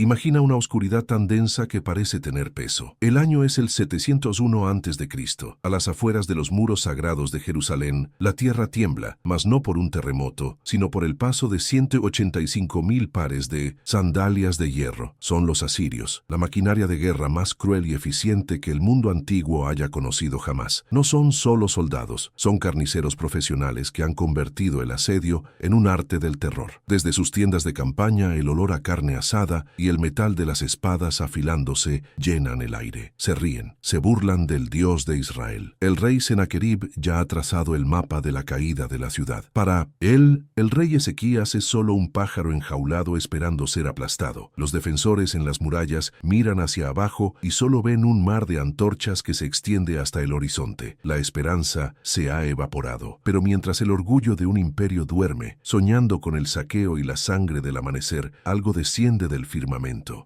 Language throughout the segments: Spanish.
Imagina una oscuridad tan densa que parece tener peso. El año es el 701 a.C. A las afueras de los muros sagrados de Jerusalén, la tierra tiembla, mas no por un terremoto, sino por el paso de 185,000 pares de sandalias de hierro. Son los asirios, la maquinaria de guerra más cruel y eficiente que el mundo antiguo haya conocido jamás. No son solo soldados, son carniceros profesionales que han convertido el asedio en un arte del terror. Desde sus tiendas de campaña, el olor a carne asada y el metal de las espadas afilándose llenan el aire. Se ríen, se burlan del Dios de Israel. El rey Senaquerib ya ha trazado el mapa de la caída de la ciudad. Para él, el rey Ezequías es solo un pájaro enjaulado esperando ser aplastado. Los defensores en las murallas miran hacia abajo y solo ven un mar de antorchas que se extiende hasta el horizonte. La esperanza se ha evaporado. Pero mientras el orgullo de un imperio duerme, soñando con el saqueo y la sangre del amanecer, algo desciende del firmamento.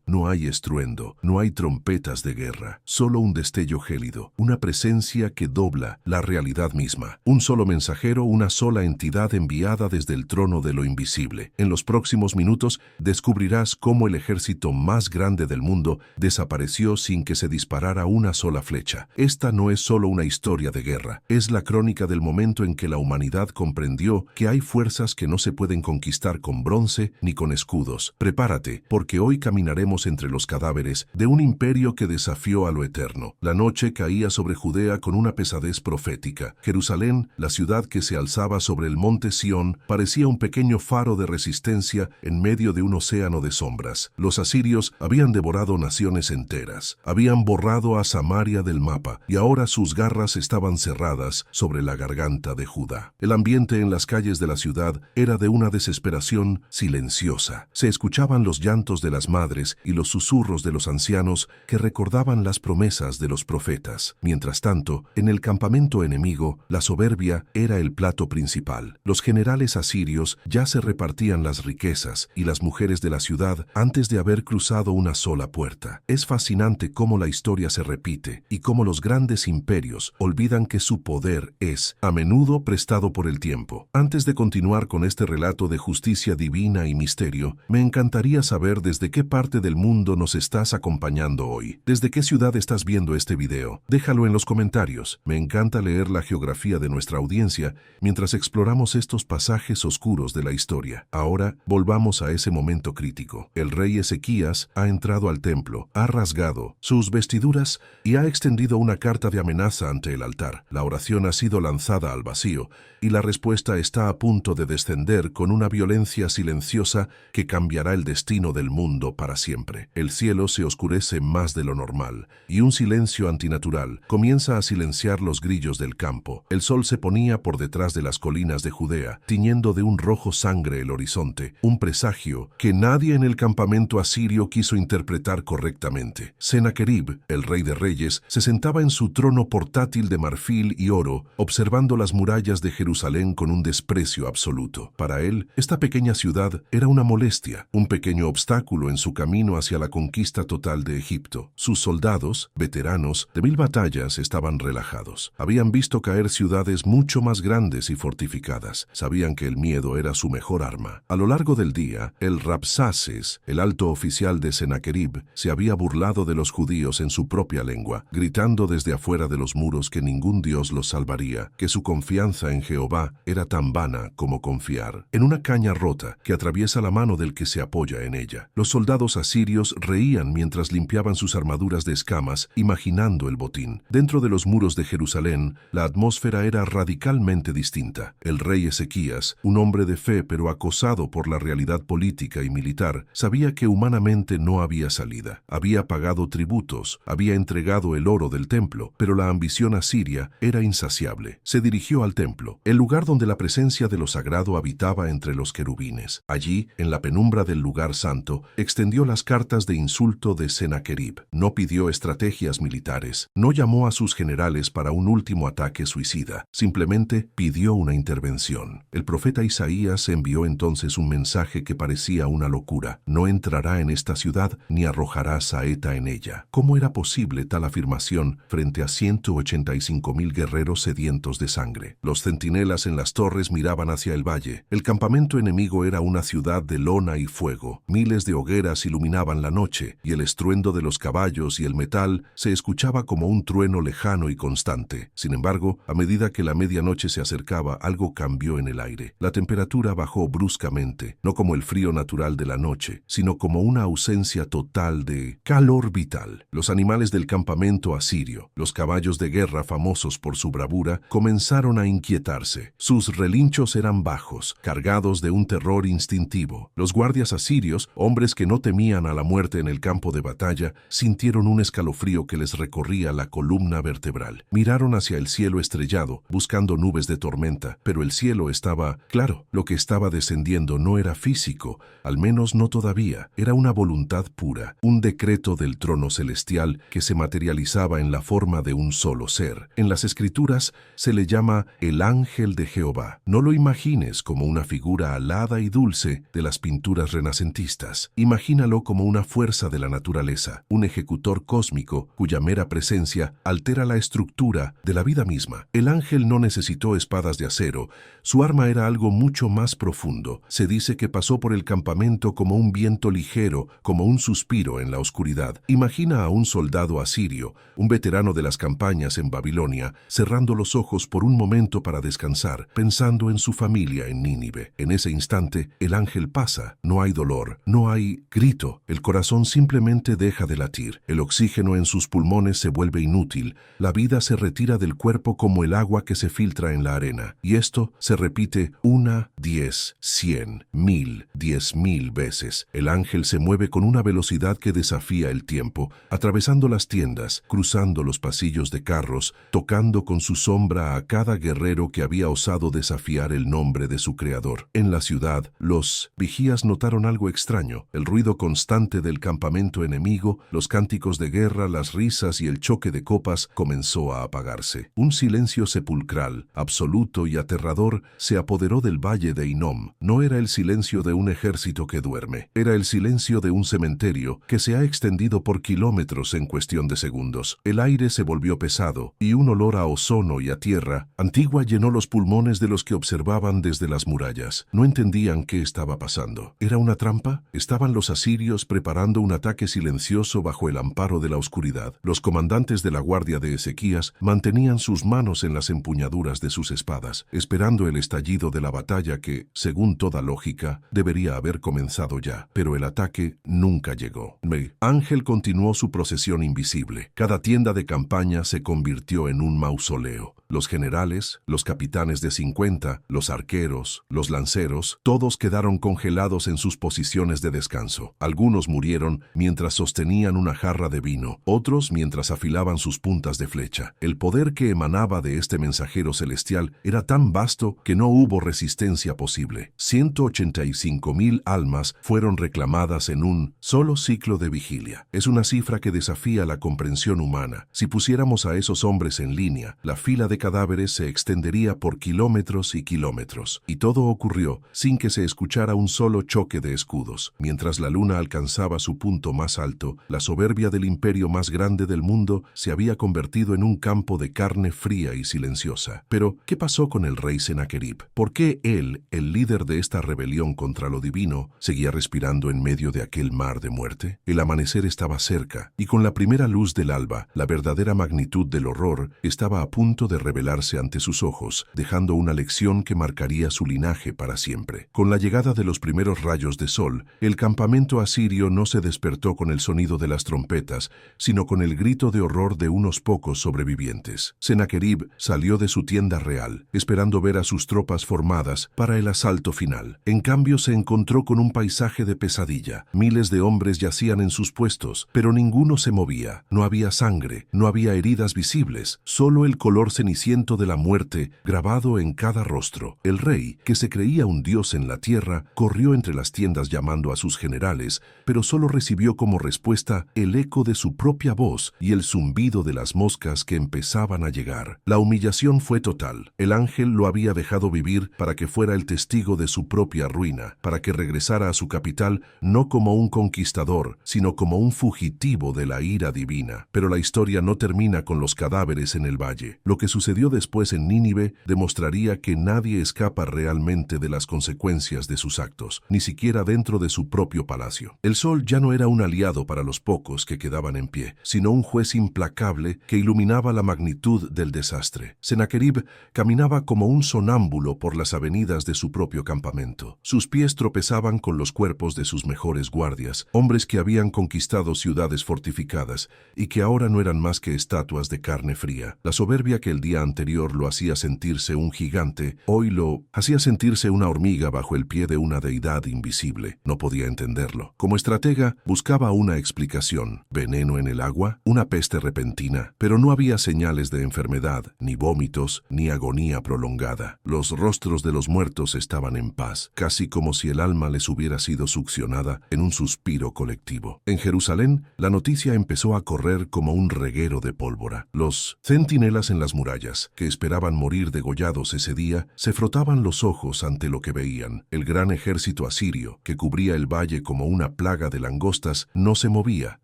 No hay estruendo, no hay trompetas de guerra, solo un destello gélido, una presencia que dobla la realidad misma. Un solo mensajero, una sola entidad enviada desde el trono de lo invisible. En los próximos minutos descubrirás cómo el ejército más grande del mundo desapareció sin que se disparara una sola flecha. Esta no es solo una historia de guerra, es la crónica del momento en que la humanidad comprendió que hay fuerzas que no se pueden conquistar con bronce ni con escudos. Prepárate, porque hoy caminaremos entre los cadáveres de un imperio que desafió a lo eterno. La noche caía sobre Judea con una pesadez profética. Jerusalén, la ciudad que se alzaba sobre el monte Sión, parecía un pequeño faro de resistencia en medio de un océano de sombras. Los asirios habían devorado naciones enteras, habían borrado a Samaria del mapa, y ahora sus garras estaban cerradas sobre la garganta de Judá. El ambiente en las calles de la ciudad era de una desesperación silenciosa. Se escuchaban los llantos de las madres y los susurros de los ancianos que recordaban las promesas de los profetas. Mientras tanto, en el campamento enemigo, la soberbia era el plato principal. Los generales asirios ya se repartían las riquezas y las mujeres de la ciudad antes de haber cruzado una sola puerta. Es fascinante cómo la historia se repite y cómo los grandes imperios olvidan que su poder es, a menudo, prestado por el tiempo. Antes de continuar con este relato de justicia divina y misterio, me encantaría saber desde qué parte del mundo nos estás acompañando hoy. ¿Desde qué ciudad estás viendo este video? Déjalo en los comentarios. Me encanta leer la geografía de nuestra audiencia mientras exploramos estos pasajes oscuros de la historia. Ahora, volvamos a ese momento crítico. El rey Ezequías ha entrado al templo, ha rasgado sus vestiduras y ha extendido una carta de amenaza ante el altar. La oración ha sido lanzada al vacío y la respuesta está a punto de descender con una violencia silenciosa que cambiará el destino del mundo para siempre. El cielo se oscurece más de lo normal y un silencio antinatural comienza a silenciar los grillos del campo. El sol se ponía por detrás de las colinas de Judea, tiñendo de un rojo sangre el horizonte, un presagio que nadie en el campamento asirio quiso interpretar correctamente. Senaquerib, el rey de reyes, se sentaba en su trono portátil de marfil y oro, observando las murallas de Jerusalén con un desprecio absoluto. Para él, esta pequeña ciudad era una molestia, un pequeño obstáculo en su camino hacia la conquista total de Egipto. Sus soldados, veteranos de 1000 batallas, estaban relajados. Habían visto caer ciudades mucho más grandes y fortificadas. Sabían que el miedo era su mejor arma. A lo largo del día, el Rabsaces, el alto oficial de Senaquerib, se había burlado de los judíos en su propia lengua, gritando desde afuera de los muros que ningún dios los salvaría, que su confianza en Jehová era tan vana como confiar en una caña rota que atraviesa la mano del que se apoya en ella. Los soldados asirios reían mientras limpiaban sus armaduras de escamas, imaginando el botín. Dentro de los muros de Jerusalén, la atmósfera era radicalmente distinta. El rey Ezequías, un hombre de fe pero acosado por la realidad política y militar, sabía que humanamente no había salida. Había pagado tributos, había entregado el oro del templo, pero la ambición asiria era insaciable. Se dirigió al templo, el lugar donde la presencia de lo sagrado habitaba entre los querubines. Allí, en la penumbra del lugar santo, extendió las cartas de insulto de Senaquerib. No pidió estrategias militares, no llamó a sus generales para un último ataque suicida, simplemente pidió una intervención. El profeta Isaías envió entonces un mensaje que parecía una locura. No entrará en esta ciudad ni arrojará saeta en ella. ¿Cómo era posible tal afirmación frente a 185,000 guerreros sedientos de sangre? Los centinelas en las torres miraban hacia el valle. El campamento enemigo era una ciudad de lona y fuego. Miles de hogueras hogueras iluminaban la noche, y el estruendo de los caballos y el metal se escuchaba como un trueno lejano y constante. Sin embargo, a medida que la medianoche se acercaba, algo cambió en el aire. La temperatura bajó bruscamente, no como el frío natural de la noche, sino como una ausencia total de calor vital. Los animales del campamento asirio, los caballos de guerra famosos por su bravura, comenzaron a inquietarse. Sus relinchos eran bajos, cargados de un terror instintivo. Los guardias asirios, hombres que no temían a la muerte en el campo de batalla, sintieron un escalofrío que les recorría la columna vertebral. Miraron hacia el cielo estrellado, buscando nubes de tormenta, pero el cielo estaba claro. Lo que estaba descendiendo no era físico, al menos no todavía. Era una voluntad pura, un decreto del trono celestial que se materializaba en la forma de un solo ser. En las Escrituras se le llama el ángel de Jehová. No lo imagines como una figura alada y dulce de las pinturas renacentistas. Imagínalo como una fuerza de la naturaleza, un ejecutor cósmico cuya mera presencia altera la estructura de la vida misma. El ángel no necesitó espadas de acero, su arma era algo mucho más profundo. Se dice que pasó por el campamento como un viento ligero, como un suspiro en la oscuridad. Imagina a un soldado asirio, un veterano de las campañas en Babilonia, cerrando los ojos por un momento para descansar, pensando en su familia en Nínive. En ese instante, el ángel pasa. No hay dolor, no hay grito. El corazón simplemente deja de latir. El oxígeno en sus pulmones se vuelve inútil. La vida se retira del cuerpo como el agua que se filtra en la arena. Y esto se repite 1, 10, 100, 1000, 10.000 veces. El ángel se mueve con una velocidad que desafía el tiempo, atravesando las tiendas, cruzando los pasillos de carros, tocando con su sombra a cada guerrero que había osado desafiar el nombre de su creador. En la ciudad, los vigías notaron algo extraño: el ruido constante del campamento enemigo, los cánticos de guerra, las risas y el choque de copas comenzó a apagarse. Un silencio sepulcral, absoluto y aterrador, se apoderó del valle de Hinnom. No era el silencio de un ejército que duerme, era el silencio de un cementerio que se ha extendido por kilómetros en cuestión de segundos. El aire se volvió pesado, y un olor a ozono y a tierra antigua llenó los pulmones de los que observaban desde las murallas. No entendían qué estaba pasando. ¿Era una trampa? ¿Estaban los asirios preparando un ataque silencioso bajo el amparo de la oscuridad? Los comandantes de la guardia de Ezequías mantenían sus manos en las empuñaduras de sus espadas, esperando el estallido de la batalla que, según toda lógica, debería haber comenzado ya. Pero el ataque nunca llegó. Ángel continuó su procesión invisible. Cada tienda de campaña se convirtió en un mausoleo. Los generales, los capitanes de 50, los arqueros, los lanceros, todos quedaron congelados en sus posiciones de descanso. Algunos murieron mientras sostenían una jarra de vino, otros mientras afilaban sus puntas de flecha. El poder que emanaba de este mensajero celestial era tan vasto que no hubo resistencia posible. 185.000 almas fueron reclamadas en un solo ciclo de vigilia. Es una cifra que desafía la comprensión humana. Si pusiéramos a esos hombres en línea, la fila de cadáveres se extendería por kilómetros y kilómetros. Y todo ocurrió sin que se escuchara un solo choque de escudos. Mientras la luna alcanzaba su punto más alto, la soberbia del imperio más grande del mundo se había convertido en un campo de carne fría y silenciosa. Pero, ¿qué pasó con el rey Sennacherib? ¿Por qué él, el líder de esta rebelión contra lo divino, seguía respirando en medio de aquel mar de muerte? El amanecer estaba cerca, y con la primera luz del alba, la verdadera magnitud del horror estaba a punto de revelarse ante sus ojos, dejando una lección que marcaría su linaje para siempre. Con la llegada de los primeros rayos de sol, el campamento asirio no se despertó con el sonido de las trompetas, sino con el grito de horror de unos pocos sobrevivientes. Sennacherib salió de su tienda real, esperando ver a sus tropas formadas para el asalto final. En cambio, se encontró con un paisaje de pesadilla. Miles de hombres yacían en sus puestos, pero ninguno se movía. No había sangre, no había heridas visibles, solo el color ceniciento de la muerte grabado en cada rostro. El rey, que se creía un dios en la tierra, corrió entre las tiendas llamando a sus generales, pero solo recibió como respuesta el eco de su propia voz y el zumbido de las moscas que empezaban a llegar. La humillación fue total. El ángel lo había dejado vivir para que fuera el testigo de su propia ruina, para que regresara a su capital no como un conquistador, sino como un fugitivo de la ira divina. Pero la historia no termina con los cadáveres en el valle. Lo que sucedió sucedió después en Nínive demostraría que nadie escapa realmente de las consecuencias de sus actos, ni siquiera dentro de su propio palacio. El sol ya no era un aliado para los pocos que quedaban en pie, sino un juez implacable que iluminaba la magnitud del desastre. Sennacherib caminaba como un sonámbulo por las avenidas de su propio campamento. Sus pies tropezaban con los cuerpos de sus mejores guardias, hombres que habían conquistado ciudades fortificadas y que ahora no eran más que estatuas de carne fría. La soberbia que el día anterior lo hacía sentirse un gigante, hoy lo hacía sentirse una hormiga bajo el pie de una deidad invisible. No podía entenderlo. Como estratega, buscaba una explicación. ¿Veneno en el agua? ¿Una peste repentina? Pero no había señales de enfermedad, ni vómitos, ni agonía prolongada. Los rostros de los muertos estaban en paz, casi como si el alma les hubiera sido succionada en un suspiro colectivo. En Jerusalén, la noticia empezó a correr como un reguero de pólvora. Los centinelas en las murallas, que esperaban morir degollados ese día, se frotaban los ojos ante lo que veían. El gran ejército asirio, que cubría el valle como una plaga de langostas, no se movía.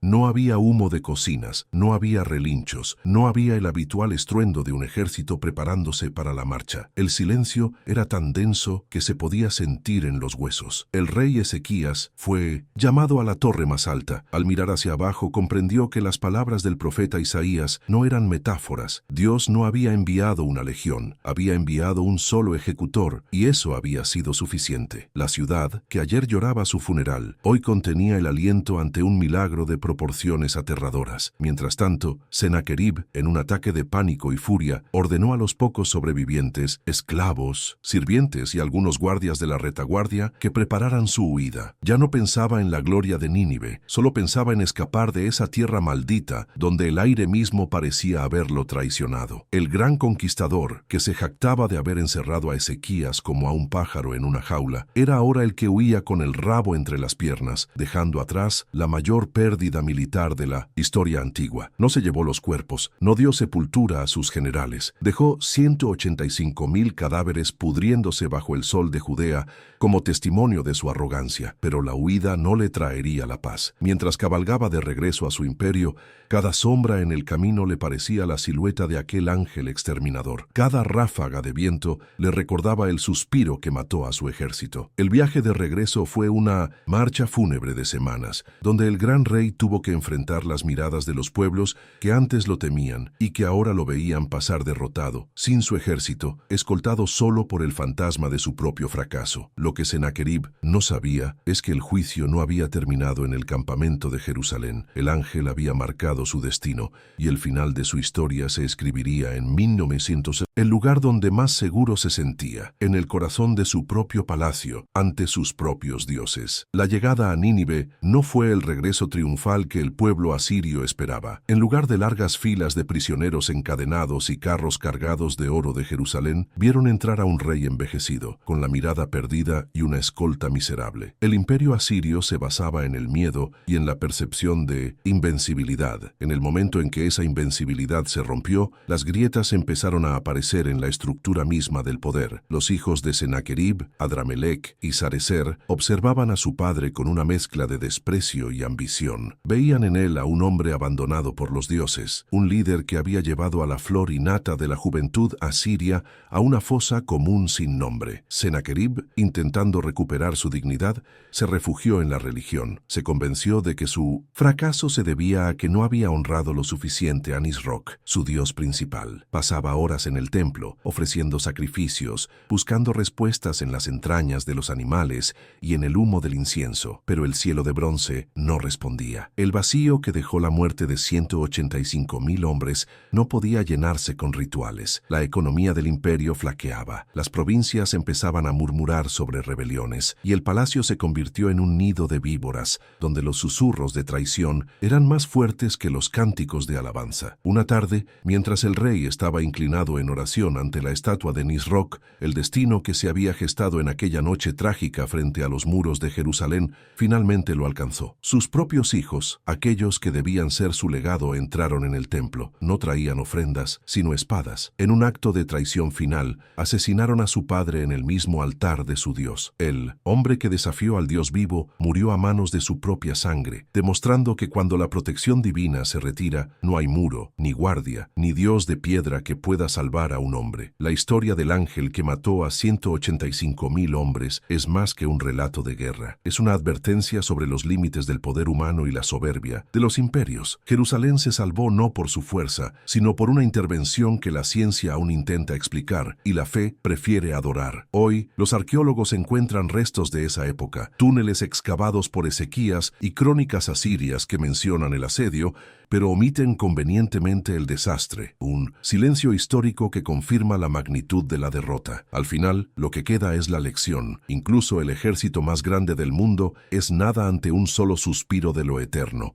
No había humo de cocinas, no había relinchos, no había el habitual estruendo de un ejército preparándose para la marcha. El silencio era tan denso que se podía sentir en los huesos. El rey Ezequías fue llamado a la torre más alta. Al mirar hacia abajo comprendió que las palabras del profeta Isaías no eran metáforas. Dios no había enviado una legión, había enviado un solo ejecutor, y eso había sido suficiente. La ciudad, que ayer lloraba su funeral, hoy contenía el aliento ante un milagro de proporciones aterradoras. Mientras tanto, Sennacherib, en un ataque de pánico y furia, ordenó a los pocos sobrevivientes, esclavos, sirvientes y algunos guardias de la retaguardia que prepararan su huida. Ya no pensaba en la gloria de Nínive, solo pensaba en escapar de esa tierra maldita donde el aire mismo parecía haberlo traicionado. El gran conquistador, que se jactaba de haber encerrado a Ezequías como a un pájaro en una jaula, era ahora el que huía con el rabo entre las piernas, dejando atrás la mayor pérdida militar de la historia antigua. No se llevó los cuerpos, no dio sepultura a sus generales, dejó 185,000 cadáveres pudriéndose bajo el sol de Judea como testimonio de su arrogancia, pero la huida no le traería la paz. Mientras cabalgaba de regreso a su imperio, cada sombra en el camino le parecía la silueta de aquel ángel exterminador. Cada ráfaga de viento le recordaba el suspiro que mató a su ejército. El viaje de regreso fue una marcha fúnebre de semanas, donde el gran rey tuvo que enfrentar las miradas de los pueblos que antes lo temían y que ahora lo veían pasar derrotado, sin su ejército, escoltado solo por el fantasma de su propio fracaso. Lo que Sennacherib no sabía es que el juicio no había terminado en el campamento de Jerusalén. El ángel había marcado su destino y el final de su historia se escribiría en 1900, el lugar donde más seguro se sentía, en el corazón de su propio palacio, ante sus propios dioses. La llegada a Nínive no fue el regreso triunfal que el pueblo asirio esperaba. En lugar de largas filas de prisioneros encadenados y carros cargados de oro de Jerusalén, vieron entrar a un rey envejecido, con la mirada perdida y una escolta miserable. El imperio asirio se basaba en el miedo y en la percepción de invencibilidad. En el momento en que esa invencibilidad se rompió, las grietas empezaron a aparecer en la estructura misma del poder. Los hijos de Sennacherib, Adramelech y Sarecer observaban a su padre con una mezcla de desprecio y ambición. Veían en él a un hombre abandonado por los dioses, un líder que había llevado a la flor innata de la juventud asiria a una fosa común sin nombre. Sennacherib, intentando recuperar su dignidad, se refugió en la religión. Se convenció de que su fracaso se debía a que no había honrado lo suficiente a Nisroch, su dios principal. Pasaba horas en el templo, ofreciendo sacrificios, buscando respuestas en las entrañas de los animales y en el humo del incienso, pero el cielo de bronce no respondía. El vacío que dejó la muerte de 185,000 hombres no podía llenarse con rituales. La economía del imperio flaqueaba, las provincias empezaban a murmurar sobre rebeliones, y el palacio se convirtió en un nido de víboras, donde los susurros de traición eran más fuertes que los cánticos de alabanza. Una tarde, mientras el rey estaba inclinado en oración ante la estatua de Nisroch, el destino que se había gestado en aquella noche trágica frente a los muros de Jerusalén finalmente lo alcanzó. Sus propios hijos, aquellos que debían ser su legado, entraron en el templo. No traían ofrendas, sino espadas. En un acto de traición final, asesinaron a su padre en el mismo altar de su Dios. El hombre que desafió al Dios vivo murió a manos de su propia sangre, demostrando que cuando la protección divina se retira, no hay muro, ni guardia, ni Dios de piedra piedra que pueda salvar a un hombre. La historia del ángel que mató a 185.000 hombres es más que un relato de guerra. Es una advertencia sobre los límites del poder humano y la soberbia de los imperios. Jerusalén se salvó no por su fuerza, sino por una intervención que la ciencia aún intenta explicar y la fe prefiere adorar. Hoy, los arqueólogos encuentran restos de esa época, túneles excavados por Ezequías y crónicas asirias que mencionan el asedio, pero omiten convenientemente el desastre, un silencio histórico que confirma la magnitud de la derrota. Al final, lo que queda es la lección. Incluso el ejército más grande del mundo es nada ante un solo suspiro de lo eterno.